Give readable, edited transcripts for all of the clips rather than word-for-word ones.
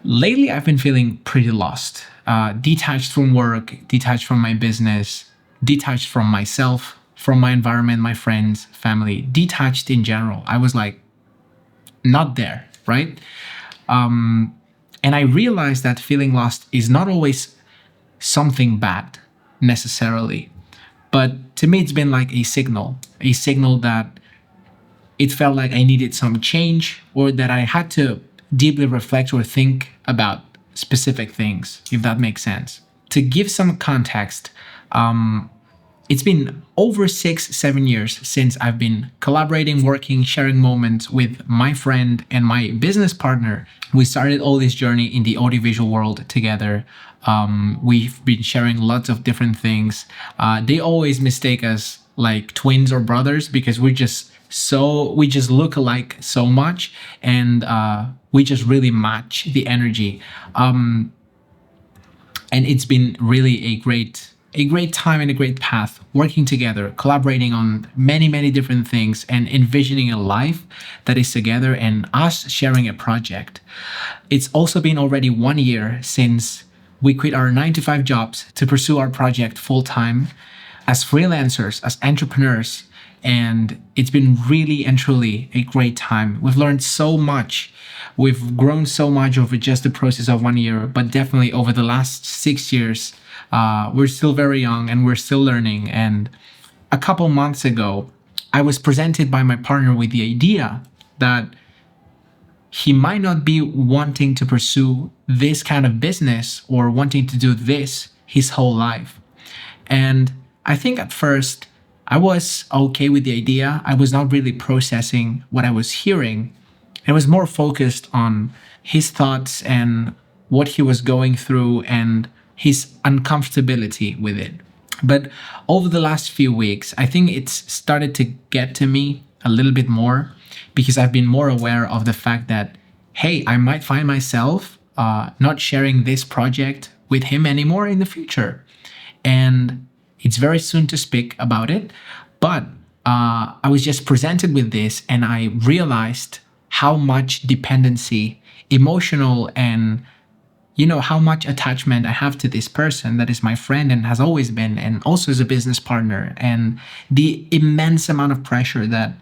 Lately, I've been feeling pretty lost, detached from work, detached from my business, detached from myself, from my environment, my friends, family, detached in general. I was like, not there, right? And I realized that feeling lost is not always something bad necessarily. But to me, it's been like a signal that it felt like I needed some change or that I had to deeply reflect or think about specific things, if that makes sense. To give some context, it's been over 6, 7 years since I've been collaborating, working, sharing moments with my friend and my business partner. We started all this journey in the audiovisual world together. We've been sharing lots of different things. They always mistake us like twins or brothers because we just look alike so much, and we just really match the energy. And it's been really a great time and a great path working together, collaborating on many different things and envisioning a life that is together and us sharing a project. It's also been already 1 year since we quit our 9 to 5 jobs to pursue our project full time as freelancers, as entrepreneurs. And it's been really and truly a great time. We've learned so much. We've grown so much over just the process of 1 year, but definitely over the last 6 years, we're still very young and we're still learning. And a couple months ago, I was presented by my partner with the idea that he might not be wanting to pursue this kind of business or wanting to do this his whole life. And I think at first I was okay with the idea. I was not really processing what I was hearing. I was more focused on his thoughts and what he was going through and his uncomfortability with it. But over the last few weeks, I think it's started to get to me a little bit more because I've been more aware of the fact that, hey, I might find myself not sharing this project with him anymore in the future. And it's very soon to speak about it. But I was just presented with this and I realized how much dependency, emotional, and how much attachment I have to this person that is my friend and has always been, and also as a business partner, and the immense amount of pressure that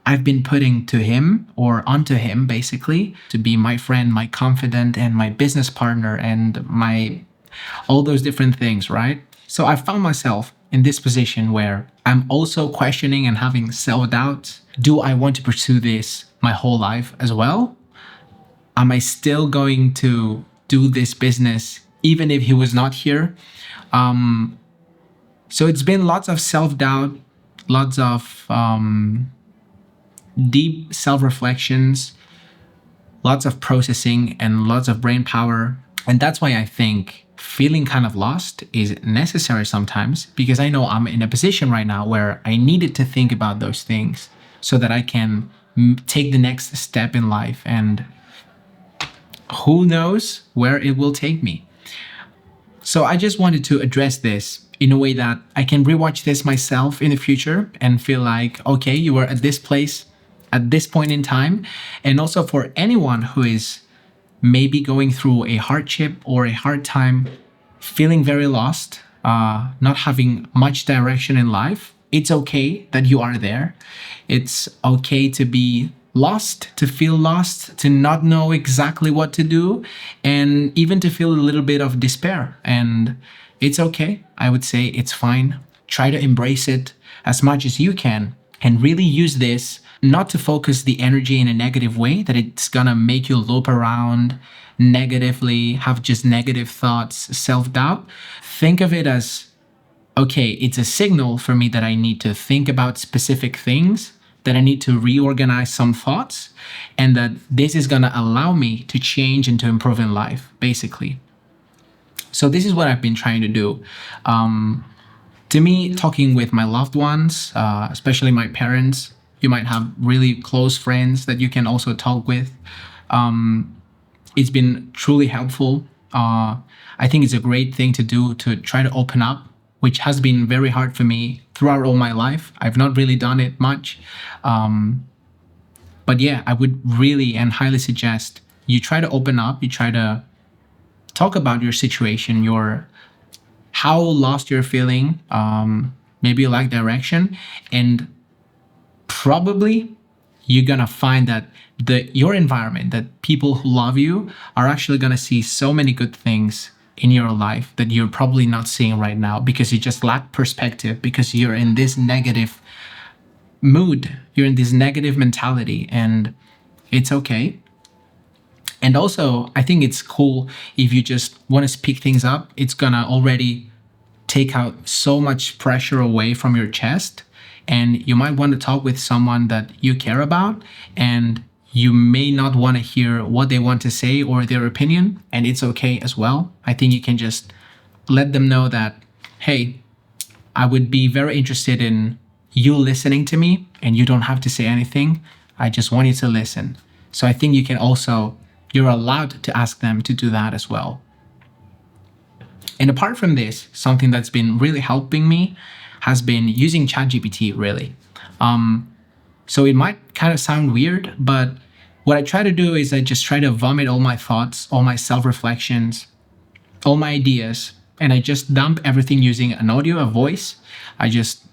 I've been putting to him or onto him basically to be my friend, my confidant, and my business partner, and my all those different things, right? So I found myself in this position where I'm also questioning and having self-doubt. Do I want to pursue this my whole life as well? Am I still going to do this business even if he was not here? So it's been lots of self-doubt, lots of deep self-reflections, lots of processing, and lots of brain power. And that's why I think feeling kind of lost is necessary sometimes, because I know I'm in a position right now where I needed to think about those things so that I can take the next step in life. And who knows where it will take me. So I just wanted to address this in a way that I can rewatch this myself in the future and feel like, okay, you were at this place at this point in time. And also for anyone who is maybe going through a hardship or a hard time, feeling very lost, not having much direction in life, it's okay that you are there. It's okay to be lost, to feel lost, to not know exactly what to do, and even to feel a little bit of despair. And it's okay. I would say it's fine. Try to embrace it as much as you can and really use this not to focus the energy in a negative way, that it's gonna make you loop around negatively, have just negative thoughts, self-doubt. Think of it as, okay, it's a signal for me that I need to think about specific things, that I need to reorganize some thoughts, and that this is gonna allow me to change and to improve in life, basically. So this is what I've been trying to do. To me, talking with my loved ones, especially my parents, you might have really close friends that you can also talk with. It's been truly helpful. I think it's a great thing to do, to try to open up, which has been very hard for me throughout all my life. I've not really done it much. But yeah, I would really and highly suggest you try to open up, you try to talk about your situation, your how lost you're feeling, maybe you lack direction, and probably you're gonna find that your environment, that people who love you are actually gonna see so many good things in your life that you're probably not seeing right now because you just lack perspective, because you're in this negative mood, you're in this negative mentality, and it's okay. And also, I think it's cool if you just want to speak things up. It's gonna already take out so much pressure away from your chest. And you might want to talk with someone that you care about, and you may not want to hear what they want to say or their opinion, and it's okay as well. I think you can just let them know that, hey, I would be very interested in you listening to me, and you don't have to say anything. I just want you to listen. So I think you're allowed to ask them to do that as well. And apart from this, something that's been really helping me has been using ChatGPT, really. So it might kind of sound weird, but what I try to do is I just try to vomit all my thoughts, all my self-reflections, all my ideas, and I just dump everything using an audio, a voice. I just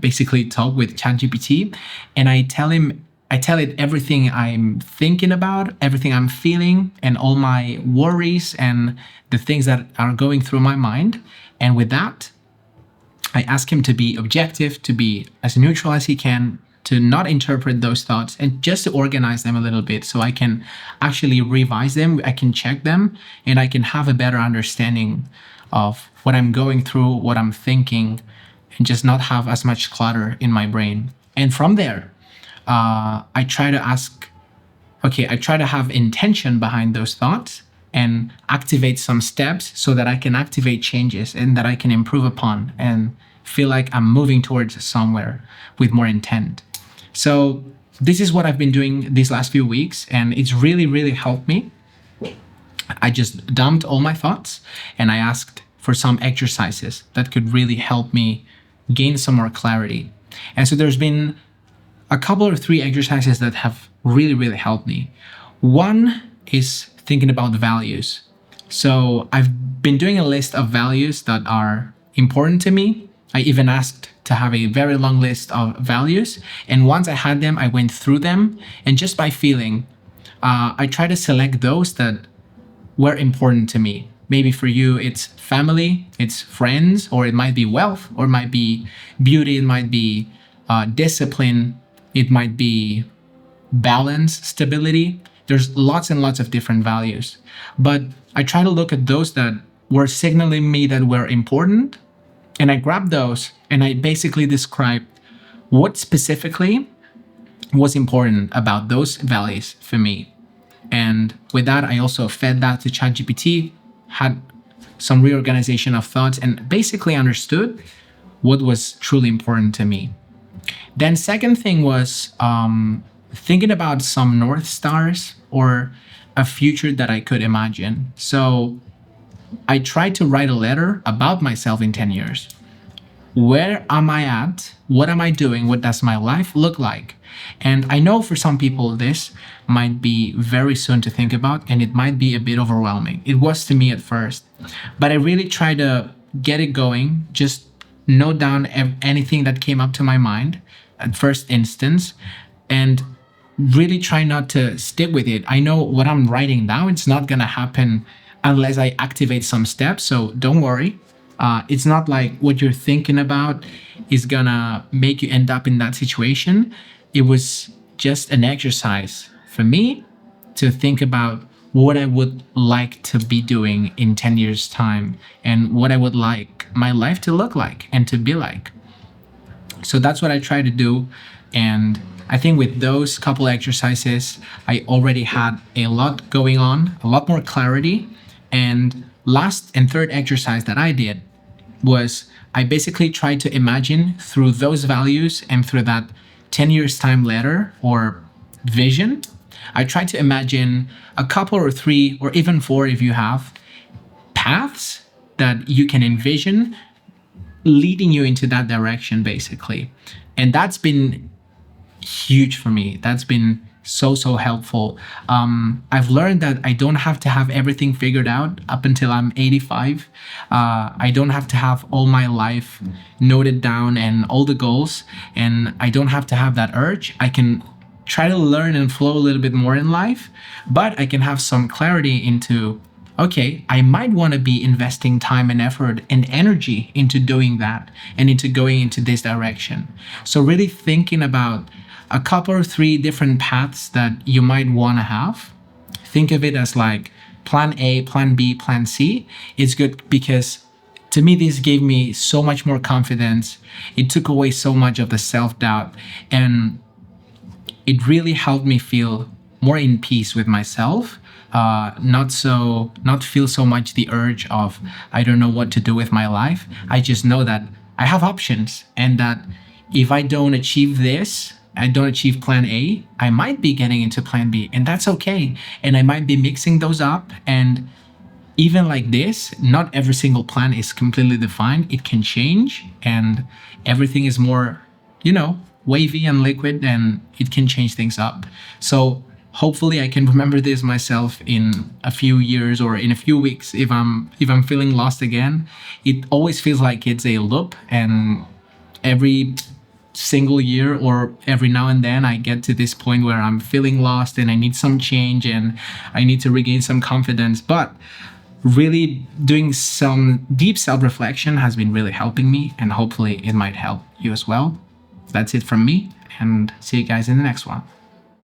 basically talk with ChatGPT, and I tell it everything I'm thinking about, everything I'm feeling, and all my worries and the things that are going through my mind. And with that, I ask him to be objective, to be as neutral as he can, to not interpret those thoughts, and just to organize them a little bit so I can actually revise them, I can check them, and I can have a better understanding of what I'm going through, what I'm thinking, and just not have as much clutter in my brain. And from there, I try to have intention behind those thoughts and activate some steps so that I can activate changes and that I can improve upon and feel like I'm moving towards somewhere with more intent. So this is what I've been doing these last few weeks, and it's really, really helped me. I just dumped all my thoughts and I asked for some exercises that could really help me gain some more clarity. And so there's been a couple or three exercises that have really, really helped me. One is thinking about values. So I've been doing a list of values that are important to me. I even asked to have a very long list of values. And once I had them, I went through them. And just by feeling, I try to select those that were important to me. Maybe for you, it's family, it's friends, or it might be wealth, or it might be beauty, it might be discipline, it might be balance, stability. There's lots and lots of different values. But I try to look at those that were signaling me that were important. And I grabbed those and I basically described what specifically was important about those values for me. And with that, I also fed that to ChatGPT, had some reorganization of thoughts, and basically understood what was truly important to me. Then second thing was thinking about some North Stars or a future that I could imagine. So I tried to write a letter about myself in 10 years. Where am I at? What am I doing? What does my life look like? And I know for some people this might be very soon to think about, and it might be a bit overwhelming. It was to me at first, but I really tried to get it going, just note down anything that came up to my mind at first instance, and really try not to stick with it. I know what I'm writing down, it's not gonna happen unless I activate some steps, so don't worry. It's not like what you're thinking about is gonna make you end up in that situation. It was just an exercise for me to think about what I would like to be doing in 10 years' time and what I would like my life to look like and to be like. So that's what I try to do. And I think with those couple exercises, I already had a lot going on, a lot more clarity. And last and third exercise that I did was I basically tried to imagine through those values and through that 10 years time letter or vision, I tried to imagine a couple or three or even four, if you have, paths that you can envision leading you into that direction, basically. And that's been huge for me. That's been so helpful. I've learned that I don't have to have everything figured out up until I'm 85. I don't have to have all my life noted down and all the goals, and I don't have to have that urge. I can try to learn and flow a little bit more in life, but I can have some clarity into, okay, I might want to be investing time and effort and energy into doing that and into going into this direction. So really thinking about a couple or three different paths that you might want to have. Think of it as like plan A, plan B, plan C. It's good because to me, this gave me so much more confidence. It took away so much of the self-doubt, and it really helped me feel more in peace with myself. Not feel so much the urge of I don't know what to do with my life. I just know that I have options, and that if I don't achieve this, I don't achieve plan A, I might be getting into plan B, and that's okay. And I might be mixing those up. And even like this, not every single plan is completely defined. It can change, and everything is more, wavy and liquid, and it can change things up. So hopefully I can remember this myself in a few years or in a few weeks if I'm feeling lost again. It always feels like it's a loop, and every single year or every now and then I get to this point where I'm feeling lost and I need some change and I need to regain some confidence. But really doing some deep self-reflection has been really helping me, and hopefully it might help you as well. That's it from me, and see you guys in the next one.